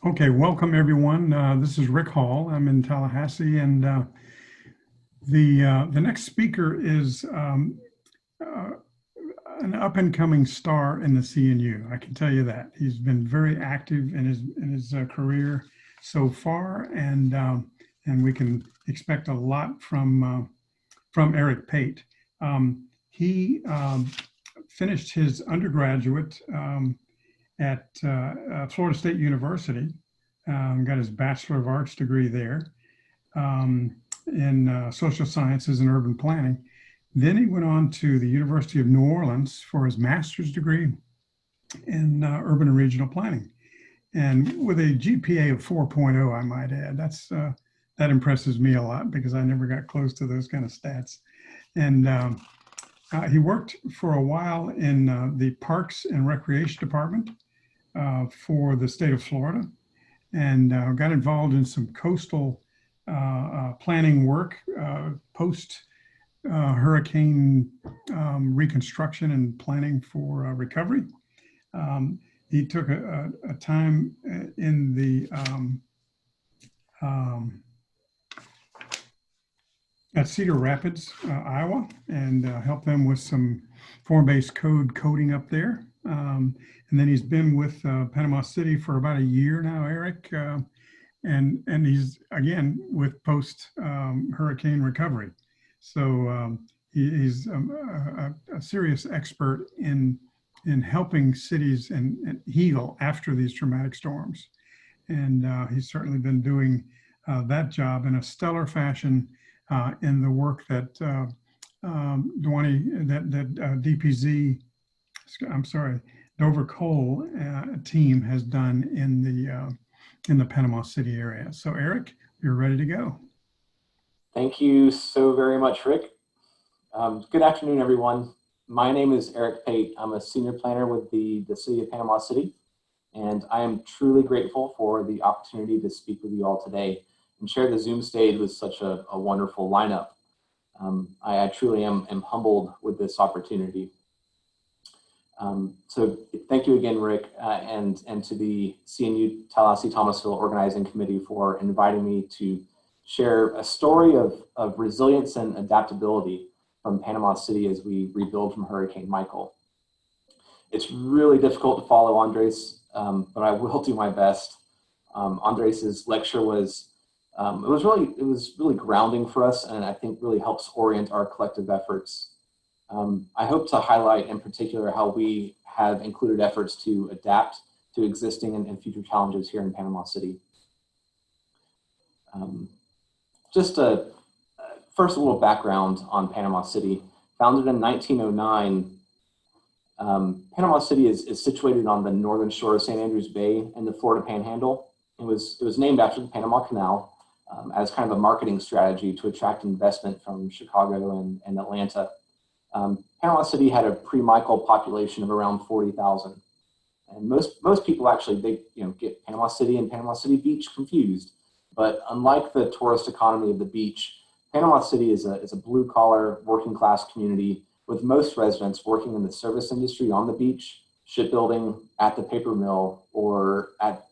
Okay, welcome everyone. This is Rick Hall. I'm in Tallahassee, and the next speaker is uh, an up-and-coming star in the CNU. I can tell you that he's been very active in his career so far, and we can expect a lot from Eric Pate. He finished his undergraduate at Florida State University, got his Bachelor of Arts degree there in social sciences and urban planning. Then he went on to the University of New Orleans for his master's degree in urban and regional planning. And with a GPA of 4.0, I might add. That impresses me a lot because I never got close to those kind of stats. And he worked for a while in the Parks and Recreation Department for the state of Florida, and got involved in some coastal planning work post hurricane reconstruction and planning for recovery. He took a time in the at Cedar Rapids, Iowa, and helped them with some form-based coding up there. And then he's been with Panama City for about a year now, Eric, and he's again with post hurricane recovery. So he's a serious expert in helping cities and heal after these traumatic storms. And he's certainly been doing that job in a stellar fashion in the work that DPZ, I'm sorry, Dover Cole team has done in the Panama City area. So Eric, you're ready to go. Thank you so very much, Rick. Good afternoon, everyone. My name is Eric Pate. I'm a senior planner with the City of Panama City, and I am truly grateful for the opportunity to speak with you all today and share the Zoom stage with such a wonderful lineup. I truly am humbled with this opportunity. So thank you again, Rick, and to the CNU Tallahassee Thomasville Organizing Committee for inviting me to share a story of resilience and adaptability from Panama City as we rebuild from Hurricane Michael. It's really difficult to follow Andres, but I will do my best. Andres's lecture was it was really grounding for us, and I think really helps orient our collective efforts. I hope to highlight in particular how we have included efforts to adapt to existing and future challenges here in Panama City. First a little background on Panama City. Founded in 1909, Panama City is situated on the northern shore of St. Andrews Bay in the Florida Panhandle. It was named after the Panama Canal as kind of a marketing strategy to attract investment from Chicago and Atlanta. Panama City had a pre-Michael population of around 40,000. And most people actually, they get Panama City and Panama City Beach confused. But unlike the tourist economy of the beach, Panama City is a blue-collar, working-class community with most residents working in the service industry on the beach, shipbuilding, at the paper mill, or at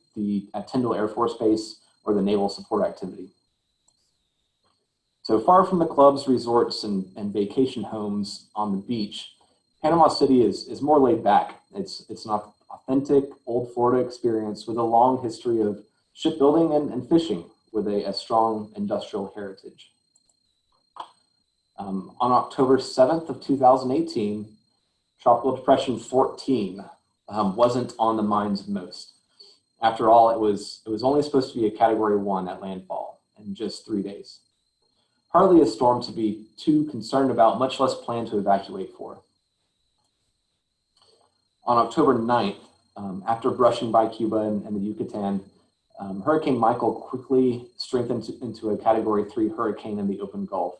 Tyndall Air Force Base, or the Naval Support Activity. So far from the clubs, resorts, and vacation homes on the beach, Panama City is more laid back. It's an authentic old Florida experience with a long history of shipbuilding and fishing with a strong industrial heritage. On October 7th of 2018, Tropical Depression 14 wasn't on the minds of most. After all, it was only supposed to be a Category 1 at landfall in just 3 days. Hardly a storm to be too concerned about, much less plan to evacuate for. On October 9th, after brushing by Cuba and the Yucatan, Hurricane Michael quickly strengthened into a Category 3 hurricane in the open Gulf.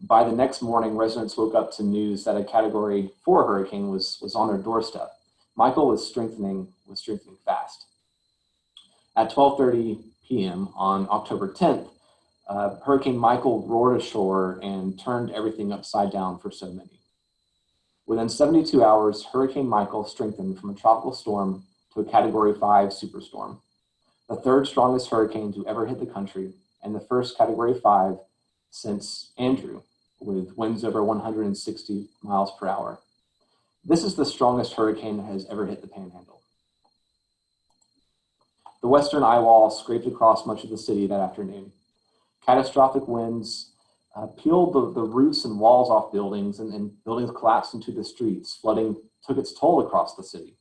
By the next morning, residents woke up to news that a Category 4 hurricane was on their doorstep. Michael was strengthening fast. At 12:30 p.m. on October 10th, Hurricane Michael roared ashore and turned everything upside down for so many. Within 72 hours, Hurricane Michael strengthened from a tropical storm to a Category 5 superstorm. the third strongest hurricane to ever hit the country, and the first Category 5 since Andrew, with winds over 160 miles per hour. This is the strongest hurricane that has ever hit the Panhandle. The western eye wall scraped across much of the city that afternoon. Catastrophic winds peeled the roofs and walls off buildings, and buildings collapsed into the streets. Flooding took its toll across the city.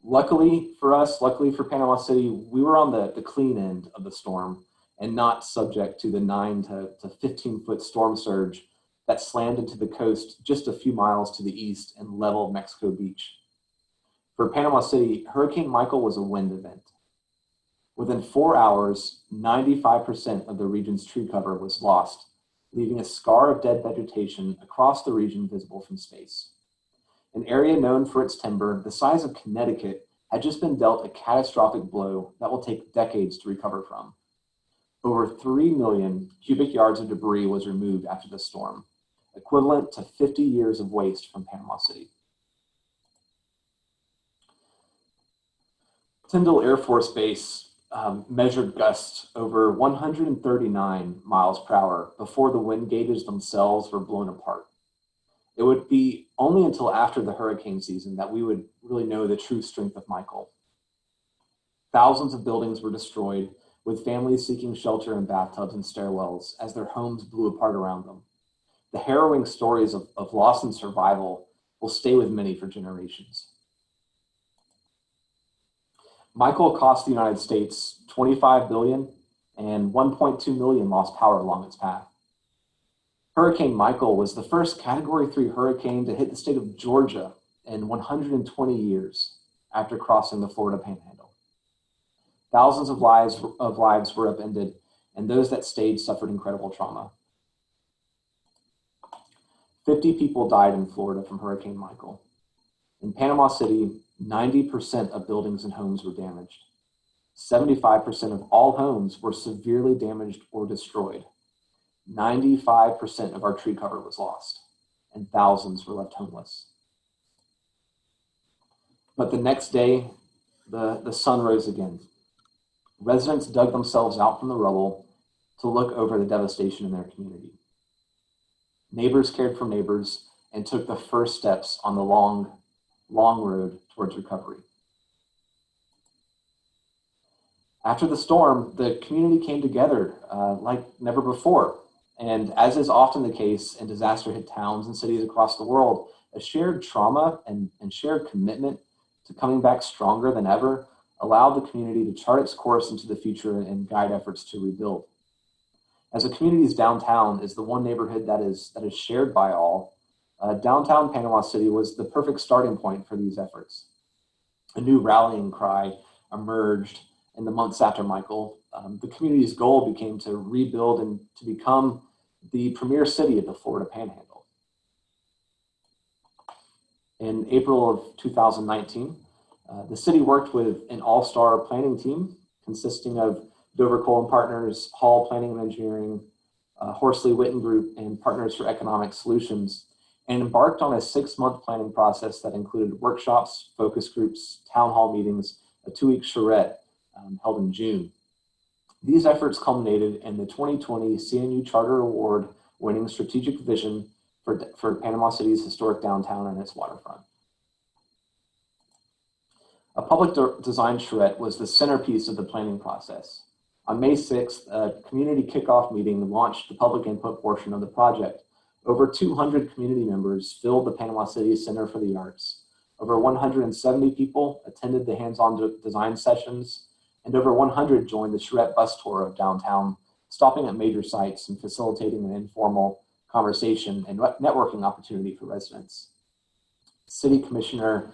Luckily for us, luckily for Panama City, we were on the clean end of the storm and not subject to the 9 to 15 foot storm surge that slammed into the coast just a few miles to the east and leveled Mexico Beach. For Panama City, Hurricane Michael was a wind event. Within 4 hours, 95% of the region's tree cover was lost, leaving a scar of dead vegetation across the region visible from space. An area known for its timber, the size of Connecticut, had just been dealt a catastrophic blow that will take decades to recover from. Over 3 million cubic yards of debris was removed after the storm, equivalent to 50 years of waste from Panama City. Tyndall Air Force Base measured gusts over 139 miles per hour before the wind gauges themselves were blown apart. It would be only until after the hurricane season that we would really know the true strength of Michael. Thousands of buildings were destroyed, with families seeking shelter in bathtubs and stairwells as their homes blew apart around them. The harrowing stories of loss and survival will stay with many for generations. Michael cost the United States $25 billion and 1.2 million lost power along its path. Hurricane Michael was the first Category 3 hurricane to hit the state of Georgia in 120 years after crossing the Florida Panhandle. Thousands of lives were upended, and those that stayed suffered incredible trauma. 50 people died in Florida from Hurricane Michael. In Panama City, 90% of buildings and homes were damaged. 75% of all homes were severely damaged or destroyed. 95% of our tree cover was lost, and thousands were left homeless. But the next day, the sun rose again. Residents dug themselves out from the rubble to look over the devastation in their community. Neighbors cared for neighbors and took the first steps on the long road towards recovery. After the storm, the community came together like never before. And as is often the case in disaster-hit towns and cities across the world, a shared trauma and shared commitment to coming back stronger than ever allowed the community to chart its course into the future and guide efforts to rebuild. As a community's downtown is the one neighborhood that is shared by all, downtown Panama City was the perfect starting point for these efforts. A new rallying cry emerged in the months after Michael. The community's goal became to rebuild and to become the premier city of the Florida Panhandle. In April of 2019, the city worked with an all-star planning team consisting of Dover Cole and Partners, Hall Planning and Engineering, Horsley Witten Group, and Partners for Economic Solutions, and embarked on a 6-month planning process that included workshops, focus groups, town hall meetings, a 2-week charrette held in June. These efforts culminated in the 2020 CNU Charter Award winning strategic vision for Panama City's historic downtown and its waterfront. A public design charrette was the centerpiece of the planning process. On May 6th, a community kickoff meeting launched the public input portion of the project. Over 200 community members filled the Panama City Center for the Arts. Over 170 people attended the hands-on design sessions, and over 100 joined the charrette bus tour of downtown, stopping at major sites and facilitating an informal conversation and networking opportunity for residents. City Commissioner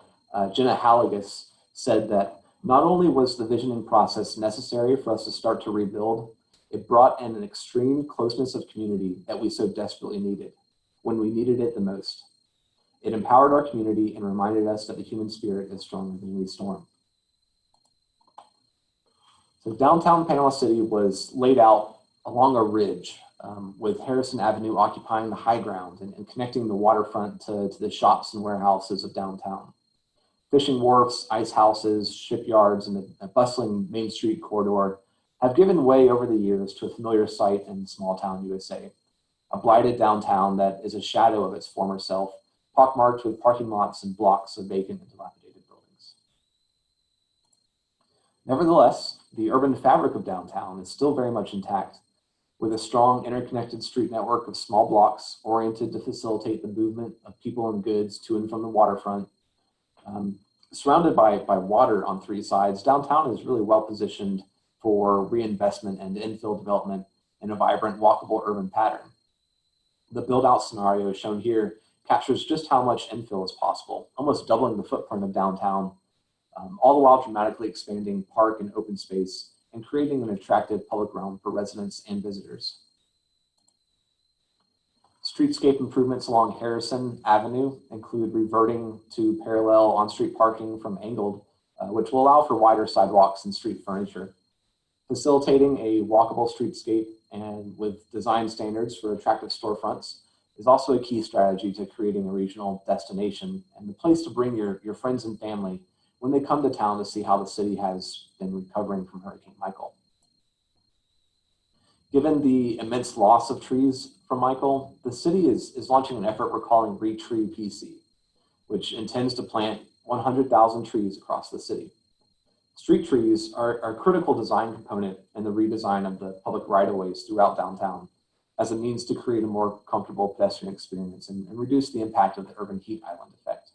Jenna Halligus said that not only was the visioning process necessary for us to start to rebuild, it brought in an extreme closeness of community that we so desperately needed, when we needed it the most. It empowered our community and reminded us that the human spirit is stronger than any storm. So downtown Panama City was laid out along a ridge with Harrison Avenue occupying the high ground and connecting the waterfront to the shops and warehouses of downtown. Fishing wharfs, ice houses, shipyards, and a bustling Main Street corridor have given way over the years to a familiar sight in small town USA, a blighted downtown that is a shadow of its former self, pockmarked with parking lots and blocks of vacant and dilapidated buildings. Nevertheless, the urban fabric of downtown is still very much intact, with a strong interconnected street network of small blocks oriented to facilitate the movement of people and goods to and from the waterfront. Surrounded by water on three sides, downtown is really well positioned for reinvestment and infill development in a vibrant, walkable urban pattern. The build-out scenario shown here captures just how much infill is possible, almost doubling the footprint of downtown, all the while dramatically expanding park and open space and creating an attractive public realm for residents and visitors. Streetscape improvements along Harrison Avenue include reverting to parallel on-street parking from angled, which will allow for wider sidewalks and street furniture. Facilitating a walkable streetscape and with design standards for attractive storefronts is also a key strategy to creating a regional destination and the place to bring your friends and family when they come to town to see how the city has been recovering from Hurricane Michael. Given the immense loss of trees from Michael, the city is launching an effort we're calling Retree PC, which intends to plant 100,000 trees across the city. Street trees are a critical design component in the redesign of the public right-of-ways throughout downtown as a means to create a more comfortable pedestrian experience and reduce the impact of the urban heat island effect.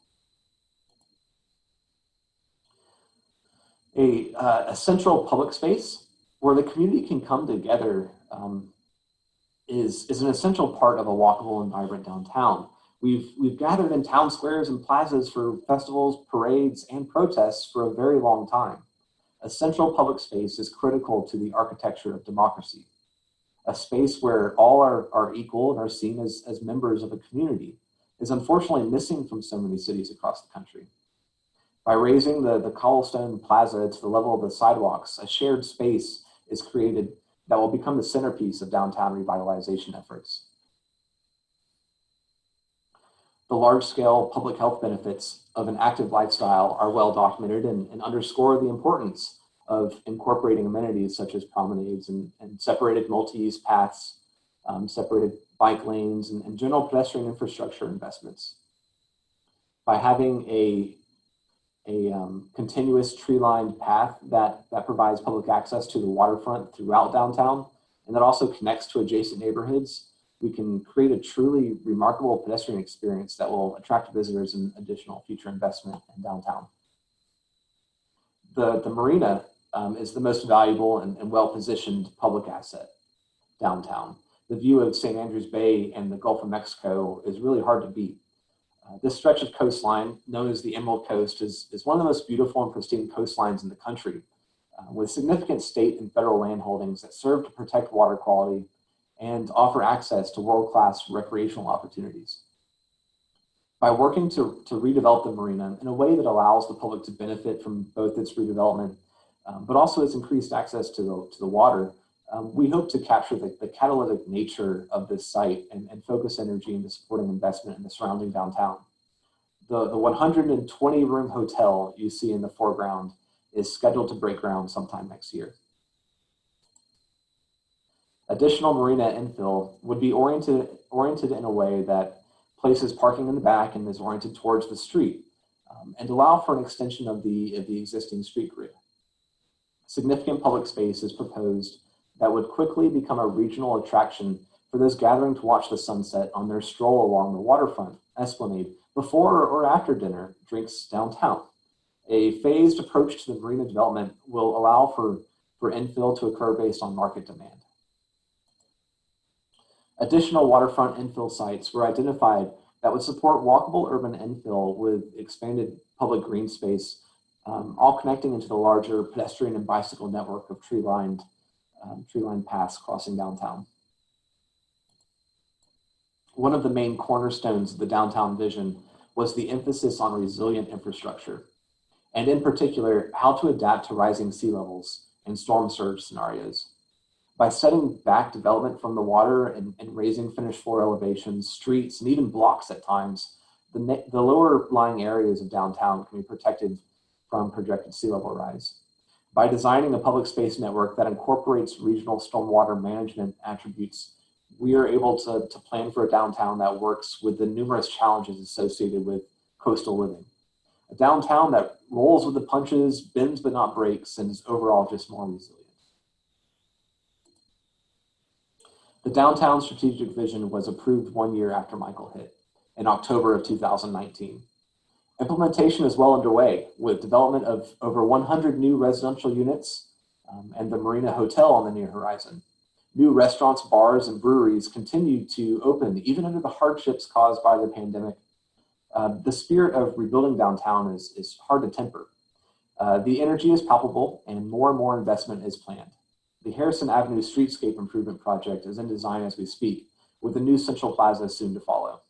A central public space where the community can come together is an essential part of a walkable and vibrant downtown. We've gathered in town squares and plazas for festivals, parades, and protests for a very long time. A central public space is critical to the architecture of democracy. A space where all are equal and are seen as members of a community is unfortunately missing from so many cities across the country. By raising the cobblestone plaza to the level of the sidewalks, a shared space is created that will become the centerpiece of downtown revitalization efforts. The large-scale public health benefits of an active lifestyle are well documented and underscore the importance of incorporating amenities such as promenades and separated multi-use paths, separated bike lanes, and general pedestrian infrastructure investments. By having a continuous tree-lined path that provides public access to the waterfront throughout downtown, and that also connects to adjacent neighborhoods, we can create a truly remarkable pedestrian experience that will attract visitors and additional future investment in downtown. The marina is the most valuable and well-positioned public asset downtown. The view of St. Andrews Bay and the Gulf of Mexico is really hard to beat. This stretch of coastline, known as the Emerald Coast, is one of the most beautiful and pristine coastlines in the country, with significant state and federal land holdings that serve to protect water quality and offer access to world-class recreational opportunities. By working to redevelop the marina in a way that allows the public to benefit from both its redevelopment, but also its increased access to the water, we hope to capture the catalytic nature of this site and focus energy into supporting investment in the surrounding downtown. The 120-room hotel you see in the foreground is scheduled to break ground sometime next year. Additional marina infill would be oriented in a way that places parking in the back and is oriented towards the street, and allow for an extension of the existing street grid. Significant public space is proposed that would quickly become a regional attraction for those gathering to watch the sunset on their stroll along the waterfront esplanade before or after dinner drinks downtown. A phased approach to the marina development will allow for infill to occur based on market demand. Additional waterfront infill sites were identified that would support walkable urban infill with expanded public green space, all connecting into the larger pedestrian and bicycle network of tree-lined paths crossing downtown. One of the main cornerstones of the downtown vision was the emphasis on resilient infrastructure, and in particular, how to adapt to rising sea levels and storm surge scenarios. By setting back development from the water and raising finished floor elevations, streets, and even blocks at times, the lower lying areas of downtown can be protected from projected sea level rise. By designing a public space network that incorporates regional stormwater management attributes, we are able to plan for a downtown that works with the numerous challenges associated with coastal living. A downtown that rolls with the punches, bends but not breaks, and is overall just more resilient. The downtown strategic vision was approved 1 year after Michael hit, in October of 2019. Implementation is well underway, with development of over 100 new residential units and the Marina Hotel on the near horizon. New restaurants, bars, and breweries continue to open even under the hardships caused by the pandemic. The spirit of rebuilding downtown is hard to temper. The energy is palpable and more investment is planned. The Harrison Avenue Streetscape Improvement Project is in design as we speak, with the new Central Plaza soon to follow.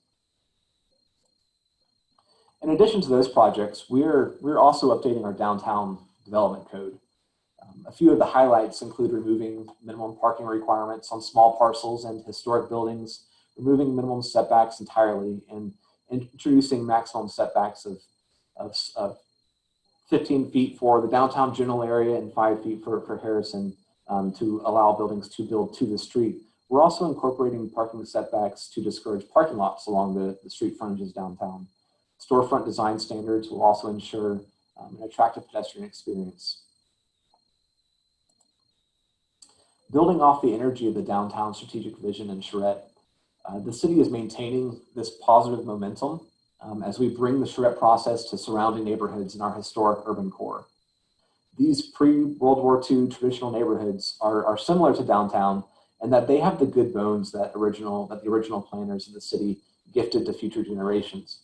In addition to those projects, we're also updating our downtown development code. A few of the highlights include removing minimum parking requirements on small parcels and historic buildings, removing minimum setbacks entirely, and introducing maximum setbacks of 15 feet for the downtown general area and 5 feet for Harrison to allow buildings to build to the street. We're also incorporating parking setbacks to discourage parking lots along the street frontages downtown. Storefront design standards will also ensure an attractive pedestrian experience. Building off the energy of the downtown strategic vision and charrette, the city is maintaining this positive momentum as we bring the charrette process to surrounding neighborhoods in our historic urban core. These pre-World War II traditional neighborhoods are similar to downtown, and that they have the good bones that the original planners of the city gifted to future generations.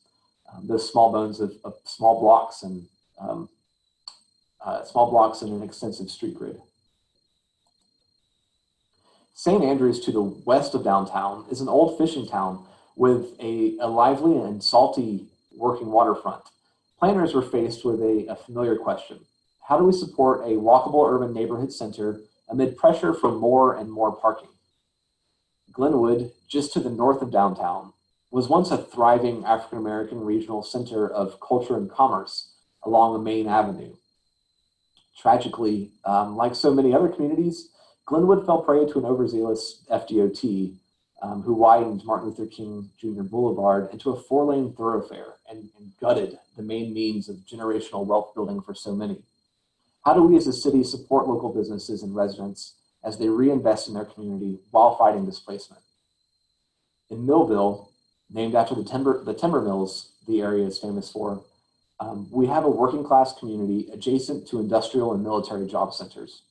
Those small bones of small blocks and an extensive street grid. St. Andrews, to the west of downtown, is an old fishing town with a lively and salty working waterfront. Planners were faced with a familiar question. How do we support a walkable urban neighborhood center amid pressure from more and more parking? Glenwood, just to the north of downtown, was once a thriving African-American regional center of culture and commerce along a main avenue. Tragically, like so many other communities, Glenwood fell prey to an overzealous FDOT who widened Martin Luther King Jr. Boulevard into a 4-lane thoroughfare and gutted the main means of generational wealth building for so many. How do we as a city support local businesses and residents as they reinvest in their community while fighting displacement? In Millville, named after the timber mills the area is famous for, we have a working class community adjacent to industrial and military job centers.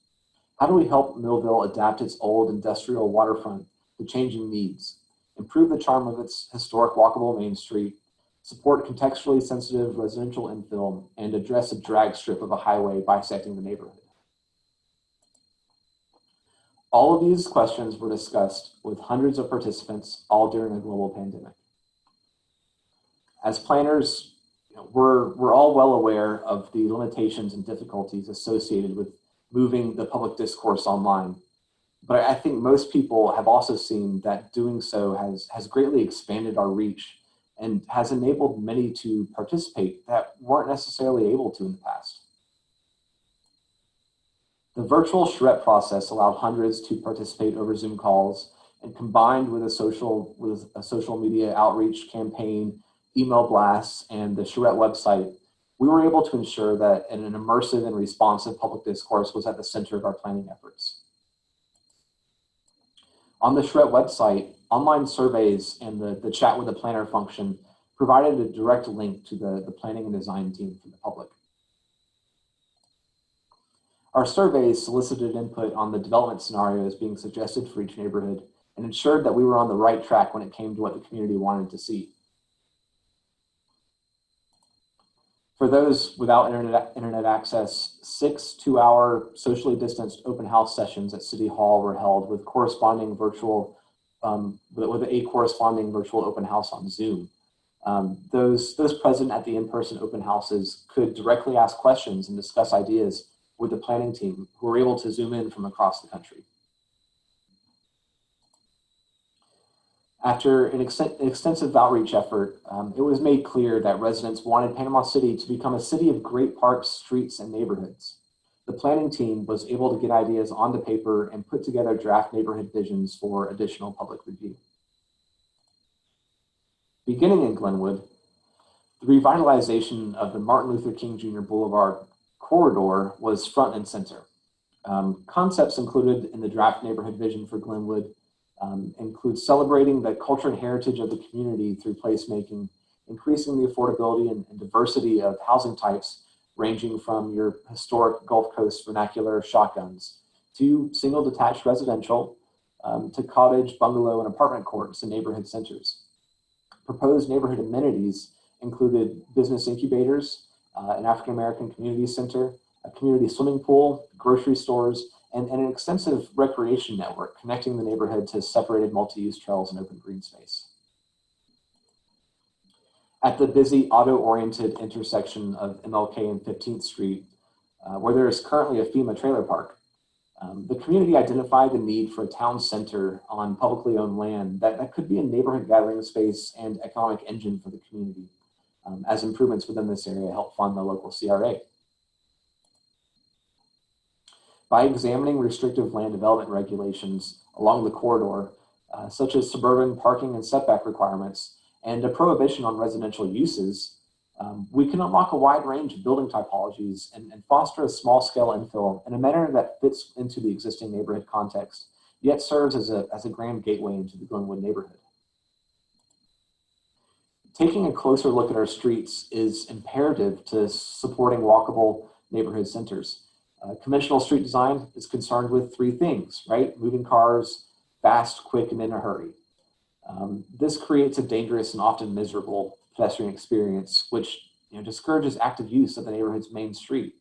How do we help Millville adapt its old industrial waterfront to changing needs, improve the charm of its historic walkable Main Street, support contextually sensitive residential infill, and address a drag strip of a highway bisecting the neighborhood? All of these questions were discussed with hundreds of participants, all during a global pandemic. As planners, we're all well aware of the limitations and difficulties associated with moving the public discourse online. But I think most people have also seen that doing so has greatly expanded our reach and has enabled many to participate that weren't necessarily able to in the past. The virtual charrette process allowed hundreds to participate over Zoom calls, and combined with a social media outreach campaign, email blasts, and the charrette website, we were able to ensure that an immersive and responsive public discourse was at the center of our planning efforts. On the charrette website, online surveys and the chat with the planner function provided a direct link to the planning and design team for the public. Our surveys solicited input on the development scenarios being suggested for each neighborhood and ensured that we were on the right track when it came to what the community wanted to see. For those without internet access, 6 2-hour socially distanced open house sessions at City Hall were held with corresponding virtual, with a corresponding virtual open house on Zoom. Those present at the in-person open houses could directly ask questions and discuss ideas with the planning team, who were able to Zoom in from across the country. After an extensive outreach effort, it was made clear that residents wanted Panama City to become a city of great parks, streets, and neighborhoods. The planning team was able to get ideas onto paper and put together draft neighborhood visions for additional public review. Beginning in Glenwood, the revitalization of the Martin Luther King Jr. Boulevard corridor was front and center. Concepts included in the draft neighborhood vision for Glenwood include celebrating the culture and heritage of the community through placemaking, increasing the affordability and diversity of housing types, ranging from your historic Gulf Coast vernacular shotguns to single detached residential to cottage, bungalow, and apartment courts and neighborhood centers. Proposed neighborhood amenities included business incubators, an African-American community center, a community swimming pool, grocery stores, and an extensive recreation network connecting the neighborhood to separated multi-use trails and open green space. At the busy auto-oriented intersection of MLK and 15th Street, where there is currently a FEMA trailer park, the community identified the need for a town center on publicly owned land that could be a neighborhood gathering space and economic engine for the community, as improvements within this area help fund the local CRA. By examining restrictive land development regulations along the corridor, such as suburban parking and setback requirements, and a prohibition on residential uses, we can unlock a wide range of building typologies and foster a small-scale infill in a manner that fits into the existing neighborhood context, yet serves as a grand gateway into the Glenwood neighborhood. Taking a closer look at our streets is imperative to supporting walkable neighborhood centers. Conventional street design is concerned with three things, right? Moving cars, fast, quick, and in a hurry. This creates a dangerous and often miserable pedestrian experience, which discourages active use of the neighborhood's main street.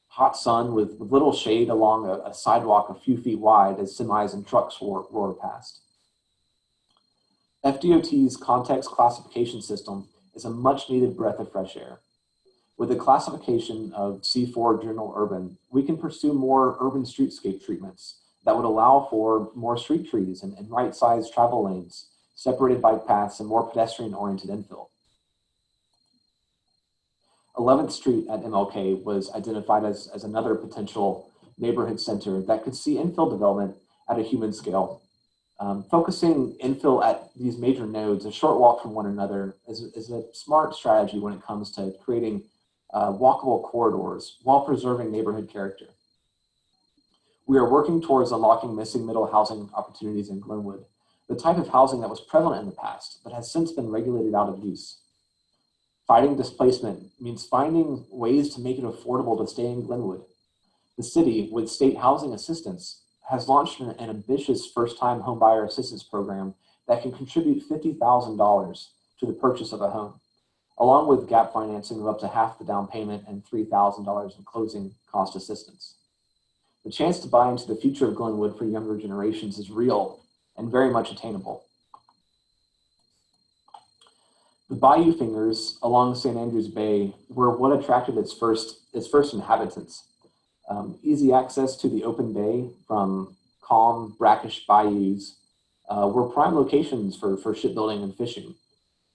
Hot sun with little shade along a sidewalk a few feet wide as semis and trucks roar past. FDOT's context classification system is a much needed breath of fresh air. With the classification of C4 general urban, we can pursue more urban streetscape treatments that would allow for more street trees and right-sized travel lanes, separated bike paths, and more pedestrian-oriented infill. 11th Street at MLK was identified as another potential neighborhood center that could see infill development at a human scale. Focusing infill at these major nodes, a short walk from one another, is a smart strategy when it comes to creating walkable corridors while preserving neighborhood character. We are working towards unlocking missing middle housing opportunities in Glenwood, the type of housing that was prevalent in the past, but has since been regulated out of use. Fighting displacement means finding ways to make it affordable to stay in Glenwood. The city, with state housing assistance, has launched an ambitious first-time homebuyer assistance program that can contribute $50,000 to the purchase of a home, along with gap financing of up to half the down payment and $3,000 in closing cost assistance. The chance to buy into the future of Glenwood for younger generations is real and very much attainable. The bayou fingers along St. Andrews Bay were what attracted its first inhabitants. Easy access to the open bay from calm, brackish bayous were prime locations for shipbuilding and fishing.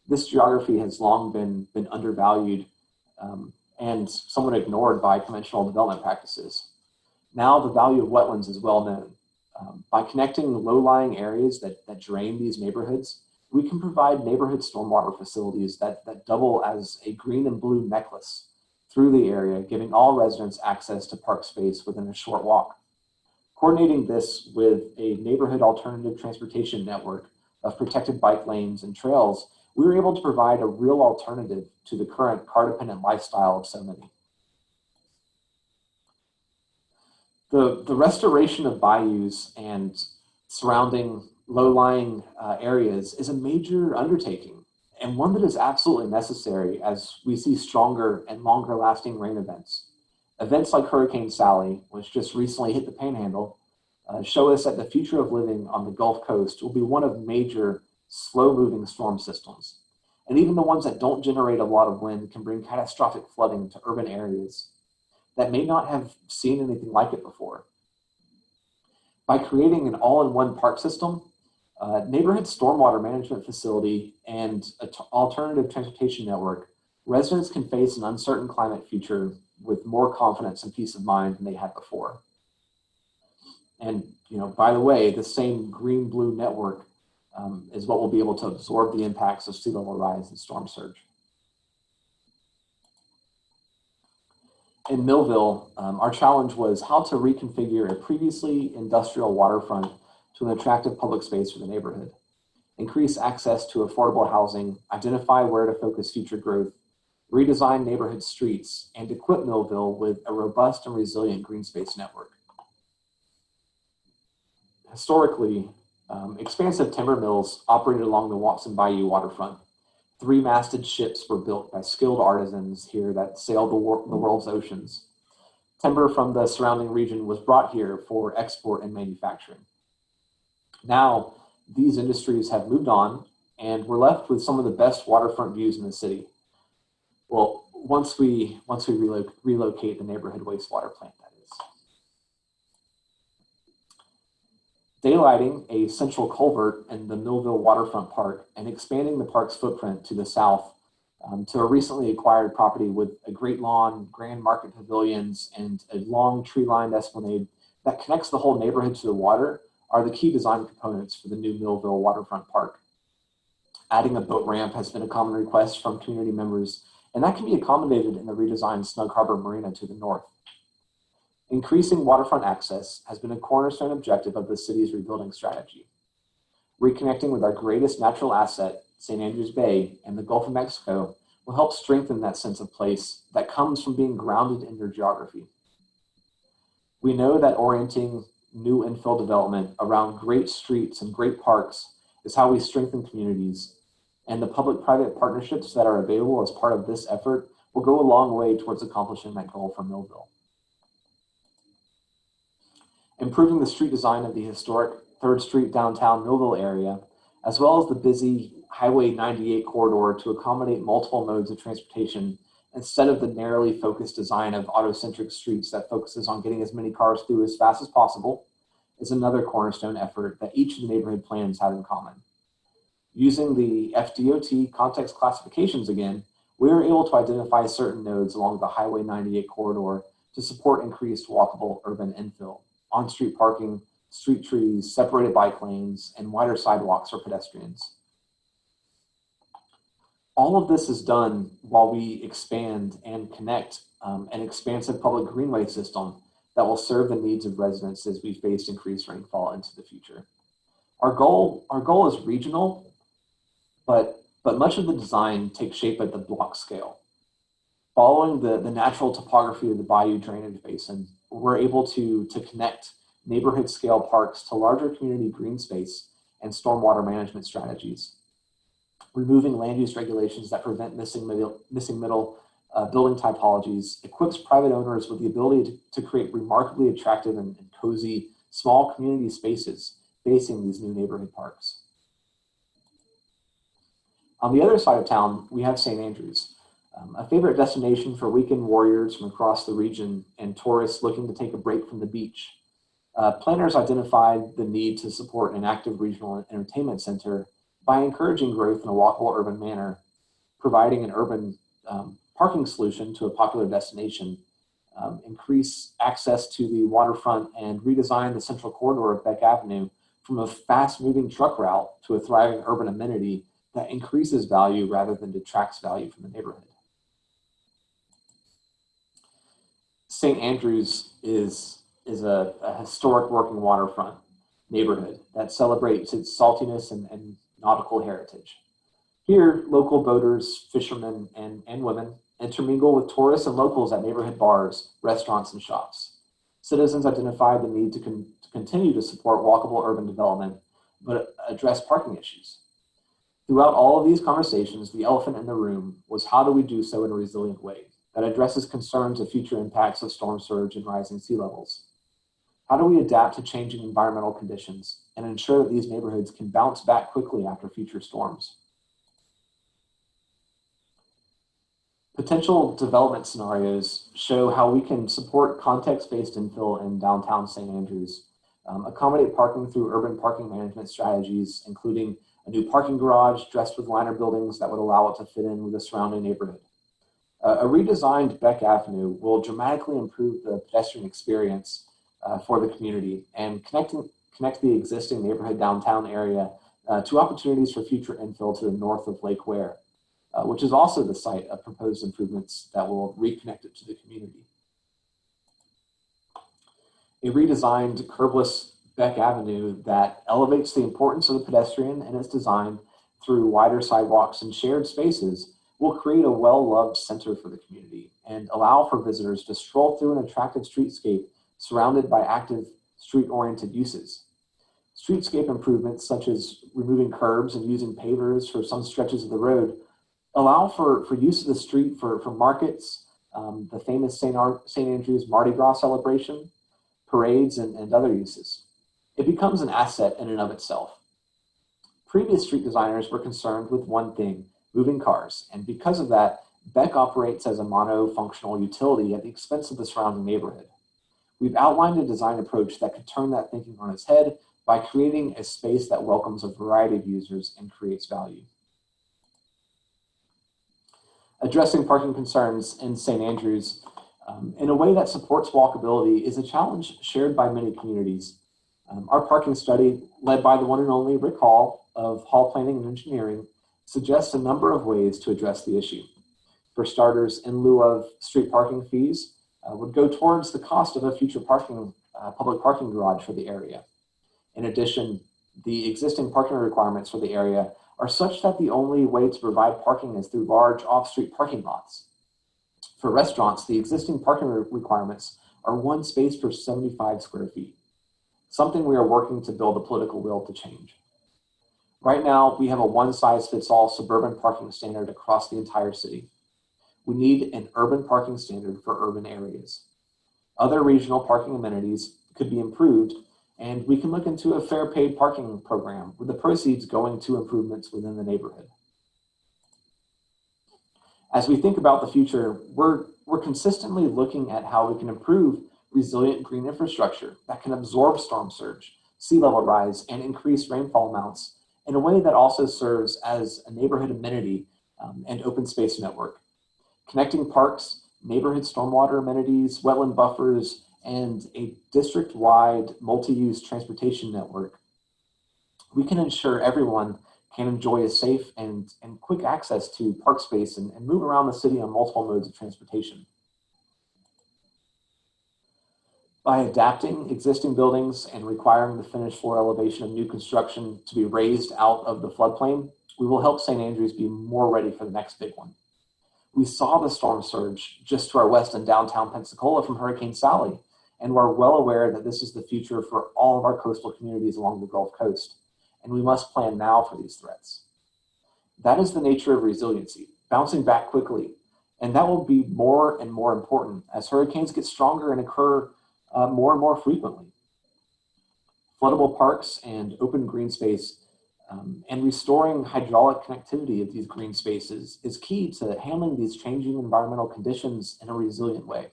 This geography has long been undervalued and somewhat ignored by conventional development practices. Now the value of wetlands is well known. By connecting low-lying areas that drain these neighborhoods, we can provide neighborhood stormwater facilities that double as a green and blue necklace through the area, giving all residents access to park space within a short walk. Coordinating this with a neighborhood alternative transportation network of protected bike lanes and trails, we were able to provide a real alternative to the current car-dependent lifestyle of so many. The restoration of bayous and surrounding low-lying areas is a major undertaking, and one that is absolutely necessary as we see stronger and longer-lasting rain events. Events like Hurricane Sally, which just recently hit the Panhandle, show us that the future of living on the Gulf Coast will be one of major, slow-moving storm systems. And even the ones that don't generate a lot of wind can bring catastrophic flooding to urban areas that may not have seen anything like it before. By creating an all-in-one park system, neighborhood stormwater management facility, and an alternative transportation network, residents can face an uncertain climate future with more confidence and peace of mind than they had before. And, by the way, the same green-blue network is what will be able to absorb the impacts of sea level rise and storm surge. In Millville, our challenge was how to reconfigure a previously industrial waterfront to an attractive public space for the neighborhood, increase access to affordable housing, identify where to focus future growth, redesign neighborhood streets, and equip Millville with a robust and resilient green space network. Historically, expansive timber mills operated along the Watson Bayou waterfront. 3-masted ships were built by skilled artisans here that sailed the world's oceans. Timber from the surrounding region was brought here for export and manufacturing. Now, these industries have moved on, and we're left with some of the best waterfront views in the city. Well, once we relocate the neighborhood wastewater plant, that is. Daylighting a central culvert in the Millville Waterfront Park and expanding the park's footprint to the south to a recently acquired property with a great lawn, grand market pavilions, and a long tree-lined esplanade that connects the whole neighborhood to the water are the key design components for the new Millville Waterfront Park. Adding a boat ramp has been a common request from community members, and that can be accommodated in the redesigned Snug Harbor Marina to the north. Increasing waterfront access has been a cornerstone objective of the city's rebuilding strategy. Reconnecting with our greatest natural asset, St. Andrews Bay and the Gulf of Mexico, will help strengthen that sense of place that comes from being grounded in your geography. We know that orienting new infill development around great streets and great parks is how we strengthen communities, and the public-private partnerships that are available as part of this effort will go a long way towards accomplishing that goal for Millville. Improving the street design of the historic 3rd Street downtown Millville area, as well as the busy Highway 98 corridor to accommodate multiple modes of transportation instead of the narrowly focused design of auto-centric streets that focuses on getting as many cars through as fast as possible, is another cornerstone effort that each of the neighborhood plans have in common. Using the FDOT context classifications again, we were able to identify certain nodes along the Highway 98 corridor to support increased walkable urban infill, on-street parking, street trees, separated bike lanes, and wider sidewalks for pedestrians. All of this is done while we expand and connect an expansive public greenway system that will serve the needs of residents as we face increased rainfall into the future. Our goal is regional, but much of the design takes shape at the block scale. Following the natural topography of the Bayou drainage basin, we're able to connect neighborhood scale parks to larger community green space and stormwater management strategies. Removing land use regulations that prevent missing middle building typologies equips private owners with the ability to create remarkably attractive and cozy small community spaces facing these new neighborhood parks. On the other side of town, we have St. Andrews, a favorite destination for weekend warriors from across the region and tourists looking to take a break from the beach. Planners identified the need to support an active regional entertainment center by encouraging growth in a walkable urban manner, providing an urban parking solution to a popular destination, increase access to the waterfront, and redesign the central corridor of Beck Avenue from a fast-moving truck route to a thriving urban amenity that increases value rather than detracts value from the neighborhood. St. Andrews is a historic working waterfront neighborhood that celebrates its saltiness and nautical heritage. Here, local boaters, fishermen, and women intermingle with tourists and locals at neighborhood bars, restaurants, and shops. Citizens identified the need to continue to support walkable urban development, but address parking issues. Throughout all of these conversations, the elephant in the room was how do we do so in a resilient way that addresses concerns of future impacts of storm surge and rising sea levels? How do we adapt to changing environmental conditions and ensure that these neighborhoods can bounce back quickly after future storms? Potential development scenarios show how we can support context-based infill in downtown St. Andrews accommodate parking through urban parking management strategies, including a new parking garage dressed with liner buildings that would allow it to fit in with the surrounding neighborhood. A redesigned Beck Avenue will dramatically improve the pedestrian experience for the community and connect the existing neighborhood downtown area to opportunities for future infill to the north of Lake Ware, which is also the site of proposed improvements that will reconnect it to the community. A redesigned curbless Beck Avenue that elevates the importance of the pedestrian and its design through wider sidewalks and shared spaces will create a well-loved center for the community and allow for visitors to stroll through an attractive streetscape surrounded by active street-oriented uses. Streetscape improvements such as removing curbs and using pavers for some stretches of the road allow for use of the street for markets, the famous St. Andrew's Mardi Gras celebration, parades, and other uses. It becomes an asset in and of itself. Previous street designers were concerned with one thing, moving cars, and because of that, Beck operates as a mono-functional utility at the expense of the surrounding neighborhood. We've outlined a design approach that could turn that thinking on its head by creating a space that welcomes a variety of users and creates value. Addressing parking concerns in St. Andrews in a way that supports walkability is a challenge shared by many communities. Our parking study, led by the one and only Rick Hall of Hall Planning and Engineering, suggests a number of ways to address the issue. For starters, in lieu of street parking fees, would go towards the cost of a future public parking garage for the area. In addition, the existing parking requirements for the area are such that the only way to provide parking is through large off-street parking lots. For restaurants, the existing parking requirements are 1 space per 75 square feet, something we are working to build the political will to change. Right now, we have a one-size-fits-all suburban parking standard across the entire city. We need an urban parking standard for urban areas. Other regional parking amenities could be improved, and we can look into a fair paid parking program with the proceeds going to improvements within the neighborhood. As we think about the future, we're consistently looking at how we can improve resilient green infrastructure that can absorb storm surge, sea level rise, and increase rainfall amounts in a way that also serves as a neighborhood amenity and open space network. Connecting parks, neighborhood stormwater amenities, wetland buffers, and a district-wide multi-use transportation network, we can ensure everyone can enjoy a safe and quick access to park space and move around the city on multiple modes of transportation. By adapting existing buildings and requiring the finished floor elevation of new construction to be raised out of the floodplain, we will help St. Andrews be more ready for the next big one. We saw the storm surge just to our west in downtown Pensacola from Hurricane Sally, and we're well aware that this is the future for all of our coastal communities along the Gulf Coast, and we must plan now for these threats. That is the nature of resiliency, bouncing back quickly, and that will be more and more important as hurricanes get stronger and occur more and more frequently. Floodable parks and open green space and restoring hydraulic connectivity of these green spaces is key to handling these changing environmental conditions in a resilient way.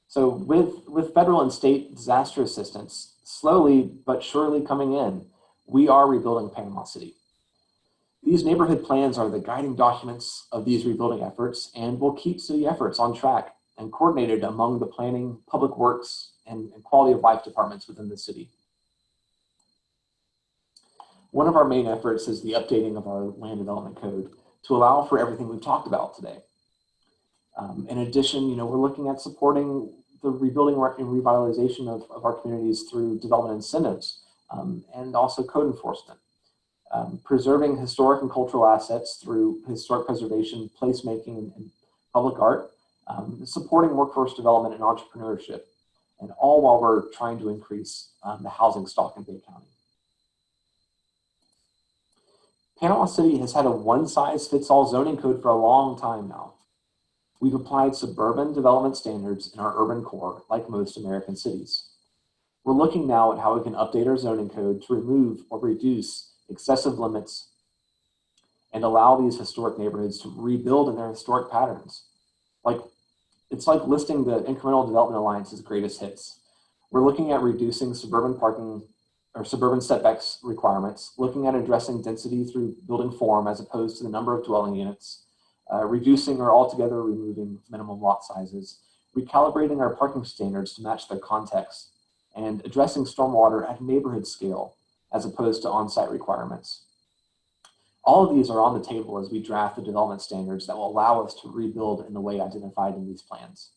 So with federal and state disaster assistance slowly but surely coming in, we are rebuilding Panama City. These neighborhood plans are the guiding documents of these rebuilding efforts and will keep city efforts on track and coordinated among the planning, public works, and quality of life departments within the city. One of our main efforts is the updating of our land development code to allow for everything we've talked about today. In addition, we're looking at supporting the rebuilding and revitalization of our communities through development incentives and also code enforcement. Preserving historic and cultural assets through historic preservation, placemaking, and public art, supporting workforce development and entrepreneurship, and all while we're trying to increase the housing stock in Bay County. Panama City has had a one-size-fits-all zoning code for a long time now. We've applied suburban development standards in our urban core, like most American cities. We're looking now at how we can update our zoning code to remove or reduce excessive limits and allow these historic neighborhoods to rebuild in their historic patterns. Like It's like listing the Incremental Development Alliance's greatest hits. We're looking at reducing suburban parking or suburban setbacks requirements, looking at addressing density through building form as opposed to the number of dwelling units, reducing or altogether removing minimum lot sizes, recalibrating our parking standards to match their context, and addressing stormwater at neighborhood scale as opposed to on-site requirements. All of these are on the table as we draft the development standards that will allow us to rebuild in the way identified in these plans.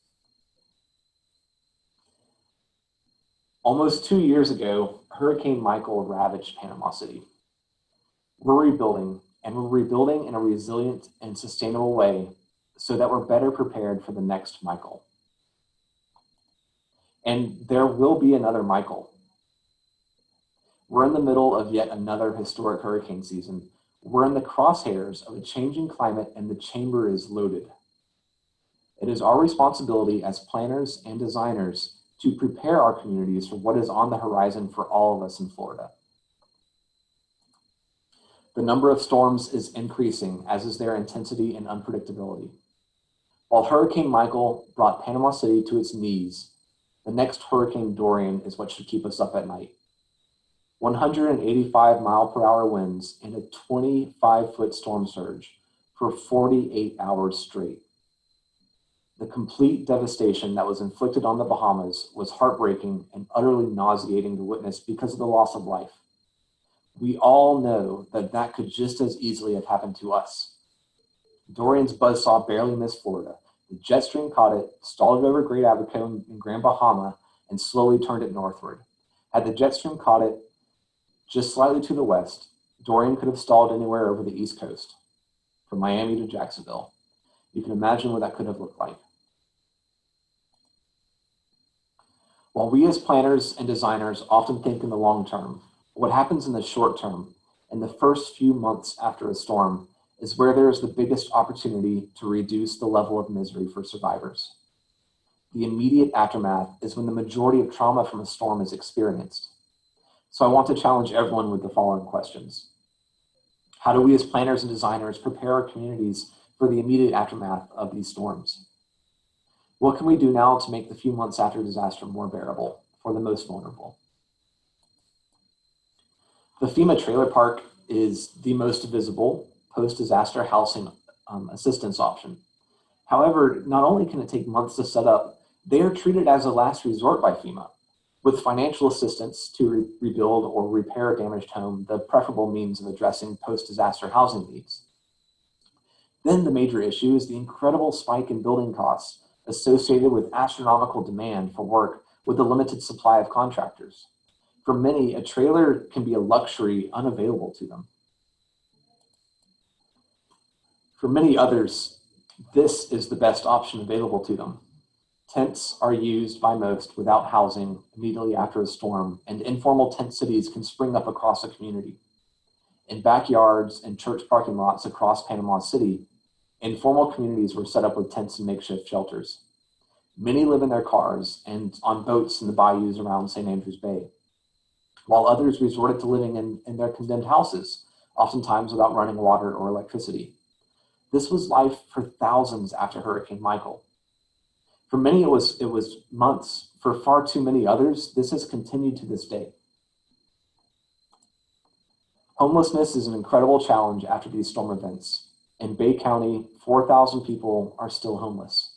Almost 2 years ago, Hurricane Michael ravaged Panama City. We're rebuilding, and we're rebuilding in a resilient and sustainable way so that we're better prepared for the next Michael. And there will be another Michael. We're in the middle of yet another historic hurricane season. We're in the crosshairs of a changing climate, and the chamber is loaded. It is our responsibility as planners and designers to prepare our communities for what is on the horizon for all of us in Florida. The number of storms is increasing, as is their intensity and unpredictability. While Hurricane Michael brought Panama City to its knees, the next Hurricane Dorian is what should keep us up at night. 185-mile-per-hour winds and a 25-foot storm surge for 48 hours straight. The complete devastation that was inflicted on the Bahamas was heartbreaking and utterly nauseating to witness because of the loss of life. We all know that that could just as easily have happened to us. Dorian's buzzsaw barely missed Florida. The jet stream caught it, stalled it over Great Abaco in Grand Bahama, and slowly turned it northward. Had the jet stream caught it just slightly to the west, Dorian could have stalled anywhere over the East Coast, from Miami to Jacksonville. You can imagine what that could have looked like. While we as planners and designers often think in the long term, what happens in the short term, in the first few months after a storm, is where there is the biggest opportunity to reduce the level of misery for survivors. The immediate aftermath is when the majority of trauma from a storm is experienced. So I want to challenge everyone with the following questions. How do we as planners and designers prepare our communities for the immediate aftermath of these storms? What can we do now to make the few months after disaster more bearable for the most vulnerable? The FEMA trailer park is the most visible post-disaster housing assistance option. However, not only can it take months to set up, they are treated as a last resort by FEMA, with financial assistance to rebuild or repair a damaged home, the preferable means of addressing post-disaster housing needs. Then the major issue is the incredible spike in building costs associated with astronomical demand for work with a limited supply of contractors. For many, a trailer can be a luxury unavailable to them. For many others, this is the best option available to them. Tents are used by most without housing immediately after a storm, and informal tent cities can spring up across a community. In backyards and church parking lots across Panama City, informal communities were set up with tents and makeshift shelters. Many live in their cars and on boats in the bayous around St. Andrews Bay, while others resorted to living in their condemned houses, oftentimes without running water or electricity. This was life for thousands after Hurricane Michael. For many, it was months. For far too many others, this has continued to this day. Homelessness is an incredible challenge after these storm events. In Bay County, 4,000 people are still homeless,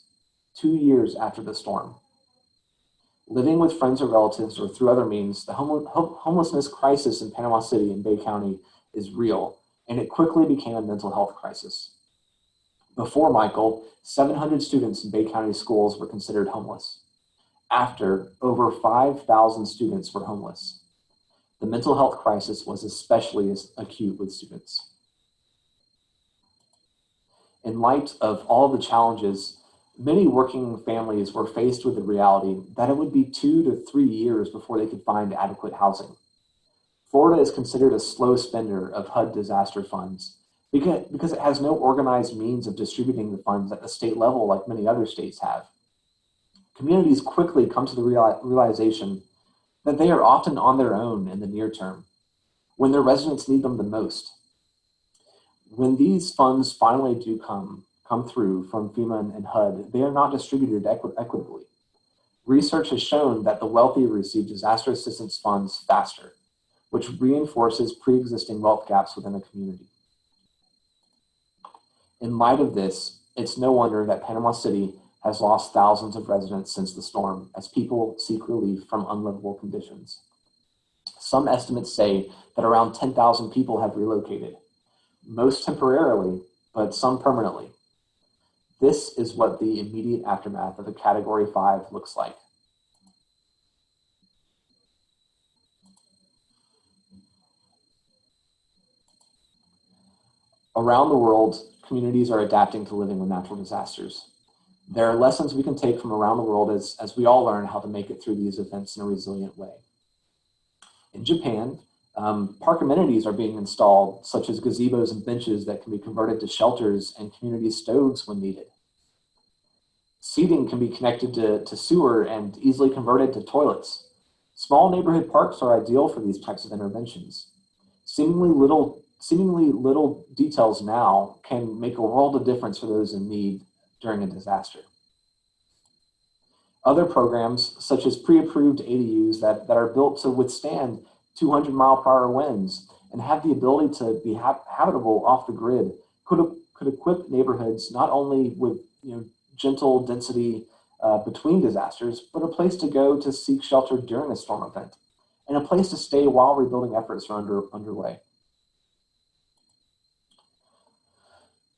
2 years after the storm. Living with friends or relatives or through other means, the homelessness crisis in Panama City and Bay County is real, and it quickly became a mental health crisis. Before Michael, 700 students in Bay County schools were considered homeless. After, over 5,000 students were homeless. The mental health crisis was especially acute with students. In light of all the challenges, many working families were faced with the reality that it would be 2 to 3 years before they could find adequate housing. Florida is considered a slow spender of HUD disaster funds because it has no organized means of distributing the funds at the state level like many other states have. Communities quickly come to the realization that they are often on their own in the near term, when their residents need them the most. When these funds finally do come come through from FEMA and HUD, they are not distributed equitably. Research has shown that the wealthy receive disaster assistance funds faster, which reinforces pre-existing wealth gaps within a community. In light of this, it's no wonder that Panama City has lost thousands of residents since the storm as people seek relief from unlivable conditions. Some estimates say that around 10,000 people have relocated, most temporarily, but some permanently. This is what the immediate aftermath of a Category 5 looks like. Around the world, communities are adapting to living with natural disasters. There are lessons we can take from around the world as we all learn how to make it through these events in a resilient way. In Japan, park amenities are being installed, such as gazebos and benches that can be converted to shelters and community stoves when needed. Seating can be connected to sewer and easily converted to toilets. Small neighborhood parks are ideal for these types of interventions. Seemingly little details now can make a world of difference for those in need during a disaster. Other programs, such as pre-approved ADUs that are built to withstand 200-mile-per-hour winds and have the ability to be habitable off the grid, could equip neighborhoods not only with gentle density between disasters, but a place to go to seek shelter during a storm event, and a place to stay while rebuilding efforts are underway.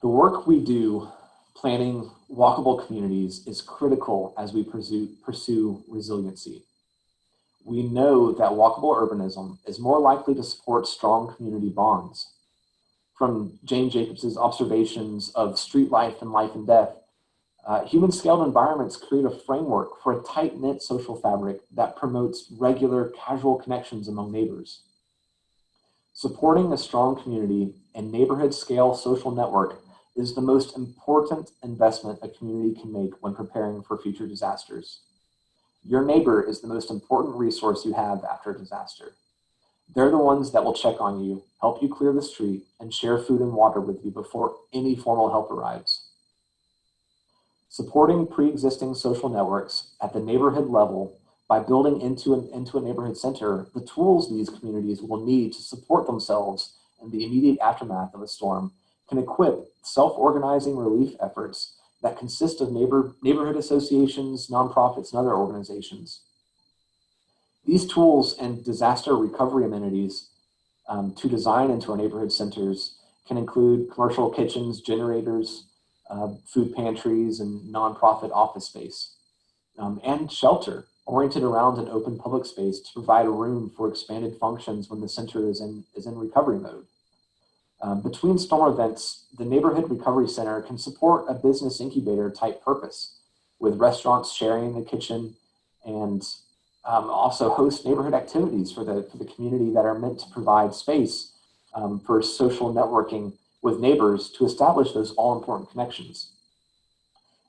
The work we do planning walkable communities is critical as we pursue resiliency. We know that walkable urbanism is more likely to support strong community bonds. From Jane Jacobs's observations of street life and life and death, human-scaled environments create a framework for a tight-knit social fabric that promotes regular, casual connections among neighbors. Supporting a strong community and neighborhood-scale social network is the most important investment a community can make when preparing for future disasters. Your neighbor is the most important resource you have after a disaster. They're the ones that will check on you, help you clear the street, and share food and water with you before any formal help arrives. Supporting pre-existing social networks at the neighborhood level by building into a neighborhood center the tools these communities will need to support themselves in the immediate aftermath of a storm can equip self-organizing relief efforts that consist of neighborhood associations, nonprofits, and other organizations. These tools and disaster recovery amenities to design into our neighborhood centers can include commercial kitchens, generators, food pantries, and nonprofit office space, and shelter oriented around an open public space to provide a room for expanded functions when the center is in recovery mode. Between storm events, the Neighborhood Recovery Center can support a business incubator type purpose, with restaurants sharing the kitchen and also host neighborhood activities for the community that are meant to provide space for social networking with neighbors to establish those all-important connections.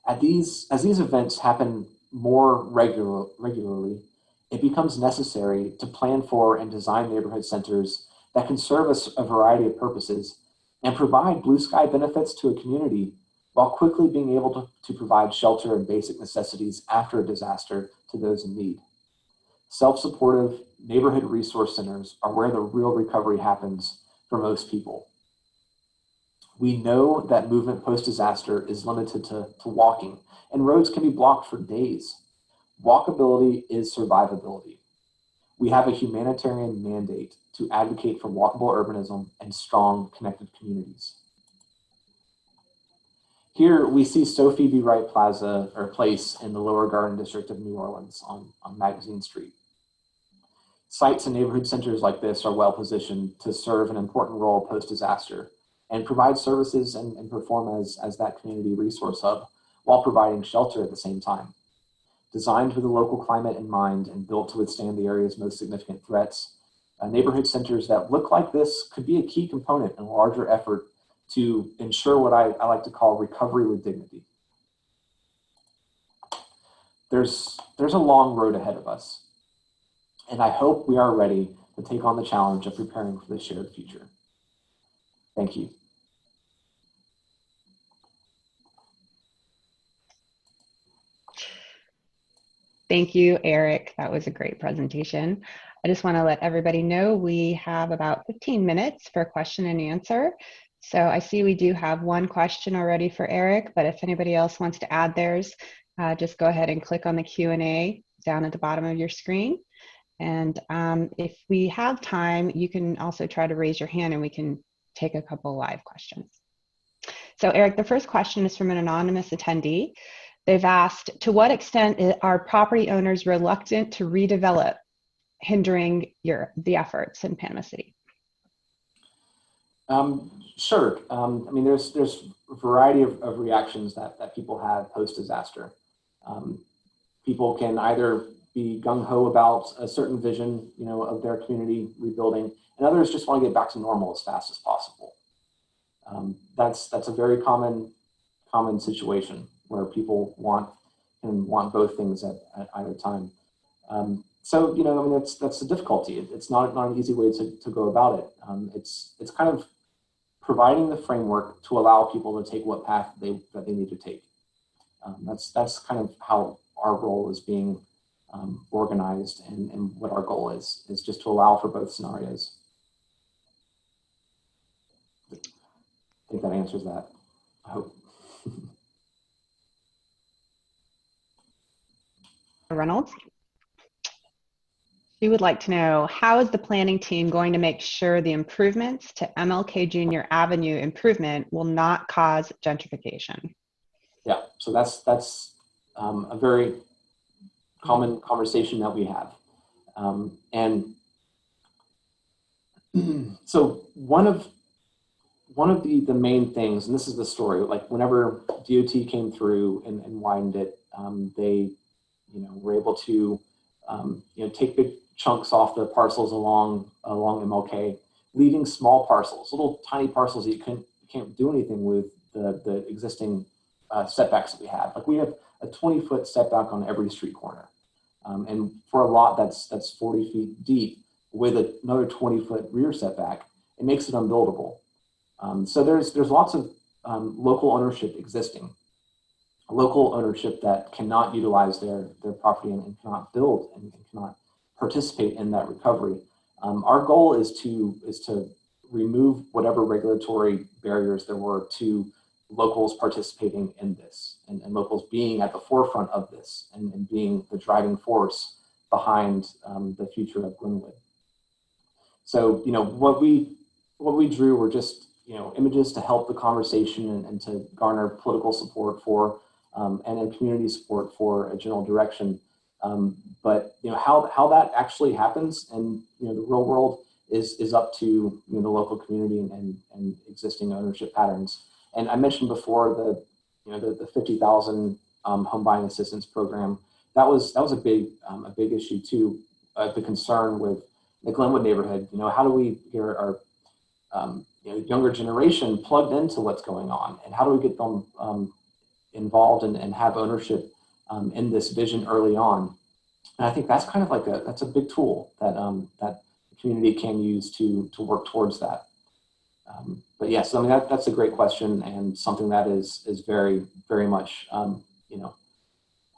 As these events happen more regularly, it becomes necessary to plan for and design neighborhood centers that can serve a variety of purposes and provide blue sky benefits to a community while quickly being able to provide shelter and basic necessities after a disaster to those in need. Self-supportive neighborhood resource centers are where the real recovery happens for most people. We know that movement post-disaster is limited to walking, and roads can be blocked for days. Walkability is survivability. We have a humanitarian mandate to advocate for walkable urbanism and strong, connected communities. Here we see Sophie B. Wright Plaza, or Place, in the Lower Garden District of New Orleans on Magazine Street. Sites and neighborhood centers like this are well positioned to serve an important role post-disaster and provide services and perform as that community resource hub while providing shelter at the same time. Designed with the local climate in mind and built to withstand the area's most significant threats, neighborhood centers that look like this could be a key component in a larger effort to ensure what I like to call recovery with dignity. There's a long road ahead of us, and I hope we are ready to take on the challenge of preparing for the shared future. Thank you. Thank you, Eric. That was a great presentation. I just want to let everybody know we have about 15 minutes for question and answer. So I see we do have one question already for Eric, but if anybody else wants to add theirs, just go ahead and click on the Q&A down at the bottom of your screen. And if we have time, you can also try to raise your hand and we can take a couple live questions. So Eric, the first question is from an anonymous attendee. They've asked, to what extent are property owners reluctant to redevelop, hindering the efforts in Panama City? Sure. I mean, there's a variety of reactions that people have post-disaster. People can either be gung-ho about a certain vision, of their community rebuilding, and others just want to get back to normal as fast as possible. That's a very common situation where people want both things at either time. So, I mean, that's the difficulty. It's not an easy way to go about it. It's kind of providing the framework to allow people to take what path that they need to take. That's kind of how our role is being organized, and what our goal is just to allow for both scenarios. I think that answers that, I hope. Reynolds? She would like to know, how is the planning team going to make sure the improvements to MLK Jr. Avenue improvement will not cause gentrification? Yeah, so that's a very common conversation that we have. And so one of the main things, and this is the story, like whenever DOT came through and widened it, they were able to take big chunks off the parcels along MLK, leaving small parcels, little tiny parcels that you can't do anything with the existing setbacks that we have. Like we have a 20-foot setback on every street corner. And for a lot that's 40 feet deep with another 20-foot rear setback, it makes it unbuildable. So there's lots of local ownership existing. Local ownership that cannot utilize their property and cannot build and cannot participate in that recovery. Our goal is to remove whatever regulatory barriers there were to locals participating in this, and locals being at the forefront of this and being the driving force behind the future of Glenwood. So what we drew were just images to help the conversation and to garner political support for and then community support for a general direction. But how that actually happens and the real world is up to the local community and existing ownership patterns. And I mentioned before the 50,000 home buying assistance program. That was a big issue too. The concern with the Glenwood neighborhood. How do we get our younger generation plugged into what's going on, and how do we get them involved and have ownership in this vision early on? And I think that's kind of that's a big tool that that the community can use to work towards that. But yes, I mean that's a great question and something that is very, very much on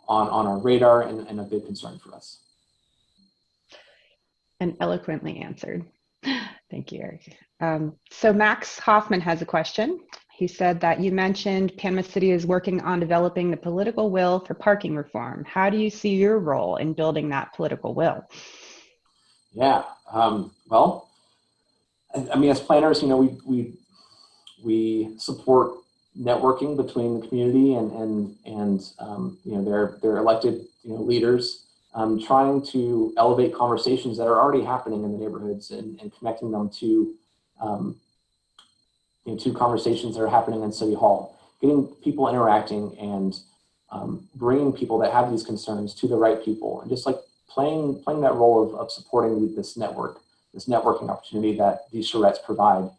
our radar and a big concern for us. And eloquently answered. Thank you, Eric. So Max Hoffman has a question. He said that you mentioned Panama City is working on developing the political will for parking reform. How do you see your role in building that political will? Yeah, well, I mean, as planners, we support networking between the community and their elected leaders, trying to elevate conversations that are already happening in the neighborhoods and connecting them to conversations that are happening in City Hall, getting people interacting and bringing people that have these concerns to the right people, and just like playing that role of supporting this networking opportunity that these charrettes provide,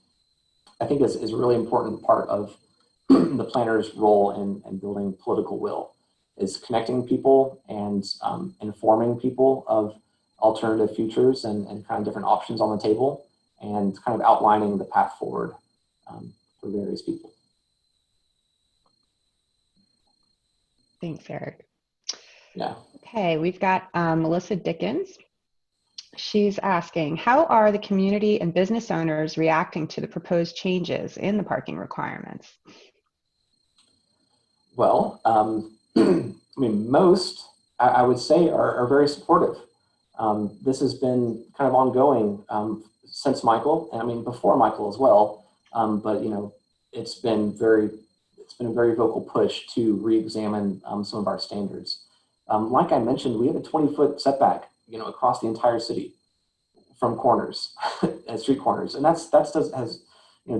I think is a really important part of the planner's role in building political will, is connecting people and informing people of alternative futures and kind of different options on the table, and kind of outlining the path forward for various people. Thanks, Eric. Yeah. Okay, we've got Melissa Dickens. She's asking, how are the community and business owners reacting to the proposed changes in the parking requirements? Well, I mean, most, I would say, are very supportive. This has been kind of ongoing since Michael, and I mean, before Michael as well. But, you know, it's been a very vocal push to re-examine some of our standards. Like I mentioned, we have a 20-foot setback, you know, across the entire city from corners and street corners, and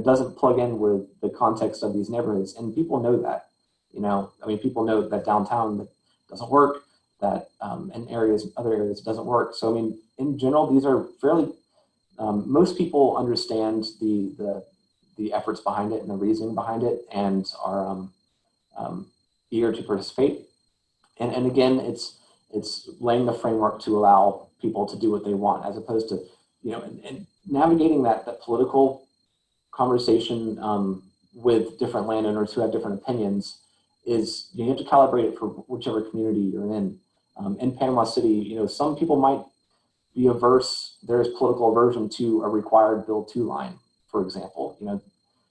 doesn't plug in with the context of these neighborhoods, and people know that. You know, I mean, people know that downtown that doesn't work, that in other areas it doesn't work. So I mean, in general, these are fairly. Most people understand the efforts behind it and the reasoning behind it, and are eager to participate. And again, it's laying the framework to allow people to do what they want, as opposed to, you know, and navigating that political conversation with different landowners who have different opinions. Is you have to calibrate it for whichever community you're in. In Panama City, you know, some people might be averse. There's political aversion to a required build to line, for example. You know,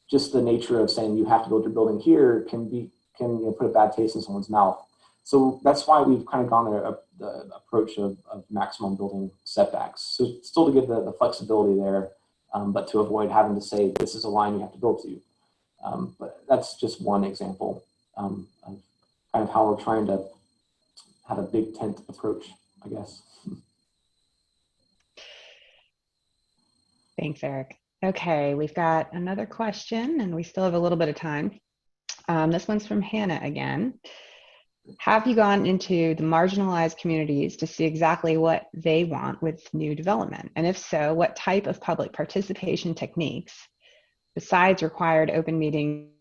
just the nature of saying you have to build your building here can put a bad taste in someone's mouth. So that's why we've kind of gone the approach of maximum building setbacks. So still to give the flexibility there, but to avoid having to say this is a line you have to build to. But that's just one example of kind of how we're trying to have a big tent approach, I guess. Thanks, Eric. Okay, we've got another question and we still have a little bit of time. This one's from Hannah again. Have you gone into the marginalized communities to see exactly what they want with new development? And if so, what type of public participation techniques, besides required open meeting?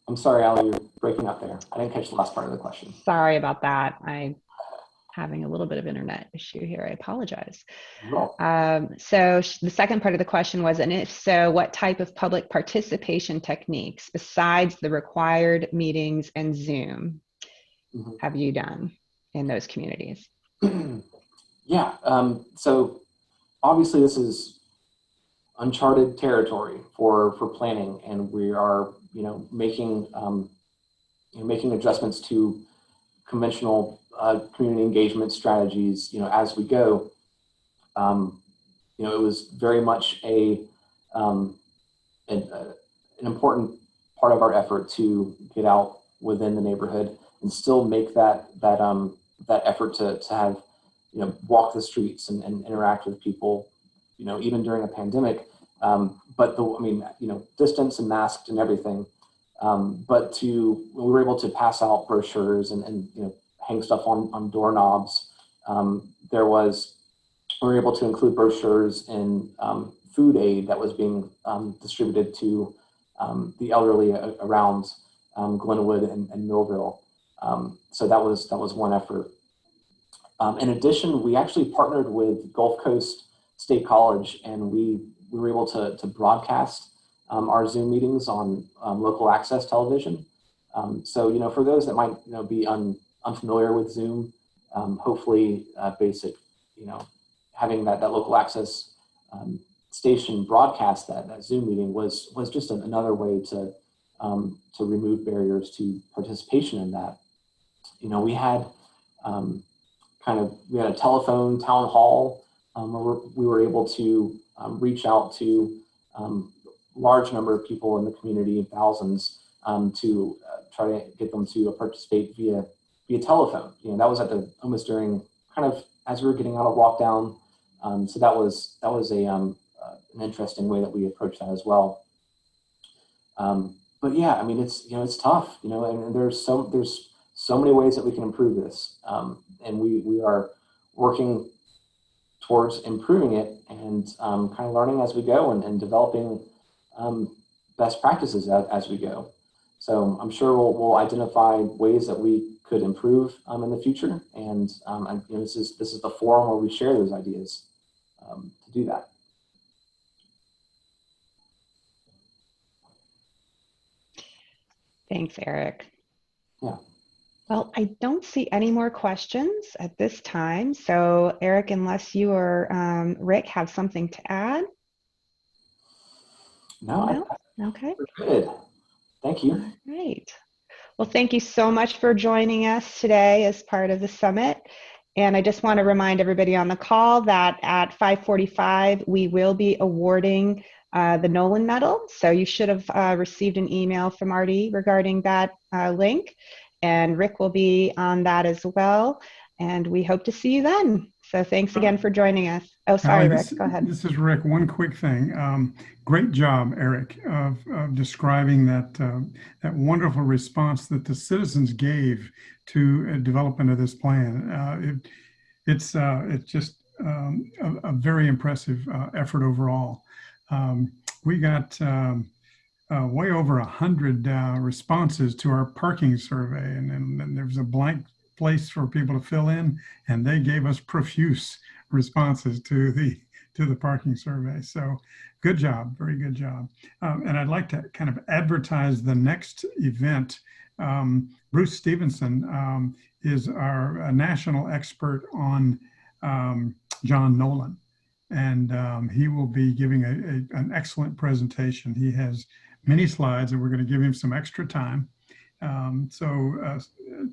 I'm sorry, Ali, you're breaking up there. I didn't catch the last part of the question. Sorry about that. I'm having a little bit of internet issue here. I apologize. No. So the second part of the question was, and if so, what type of public participation techniques besides the required meetings and Zoom have you done in those communities? Yeah, so obviously this is uncharted territory for planning, and we are, you know, making adjustments to conventional community engagement strategies, you know, as we go. You know, it was very much an important part of our effort to get out within the neighborhood and still make that effort to have, you know, walk the streets and interact with people, you know, even during a pandemic. But you know, distance and masked and everything. But we were able to pass out brochures and you know, hang stuff on doorknobs. We were able to include brochures in food aid that was being distributed to the elderly around Glenwood and Millville. So that was one effort. In addition, we actually partnered with Gulf Coast State College, and we were able to broadcast our Zoom meetings on local access television. So, you know, for those that might, you know, be unfamiliar with Zoom, hopefully basic, you know, having that local access station broadcast that Zoom meeting was just another way to remove barriers to participation in that. You know, we had a telephone town hall where we were able to reach out to large number of people in the community, thousands, to try to get them to participate via telephone. You know, that was almost during kind of as we were getting out of lockdown. So that was an interesting way that we approached that as well. But yeah, I mean, it's tough, you know, and there's so many ways that we can improve this, and we are working towards improving it and kind of learning as we go and developing best practices as we go. So I'm sure we'll identify ways that we could improve in the future, and you know, this is the forum where we share those ideas to do that. Thanks, Eric. Yeah. Well, I don't see any more questions at this time. So Eric, unless you or Rick have something to add? No, No? Okay. we're good. Thank you. All right. Well, thank you so much for joining us today as part of the summit. And I just want to remind everybody on the call that at 5:45, we will be awarding the Nolan Medal. So you should have received an email from Artie regarding that link. And Rick will be on that as well. And we hope to see you then. So thanks again for joining us. Oh, sorry, Allie, Rick, go ahead. This is Rick. One quick thing. Great job, Eric, of describing that that wonderful response that the citizens gave to development of this plan. It's just a very impressive effort overall. We got way over 100 responses to our parking survey, and there was a blank place for people to fill in, and they gave us profuse responses to the parking survey. So good job, very good job. And I'd like to kind of advertise the next event. Bruce Stevenson is our national expert on John Nolan, and he will be giving an excellent presentation. He has many slides, and we're going to give him some extra time. So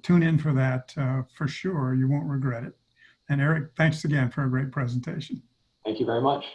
tune in for that for sure. You won't regret it. And Eric, thanks again for a great presentation. Thank you very much.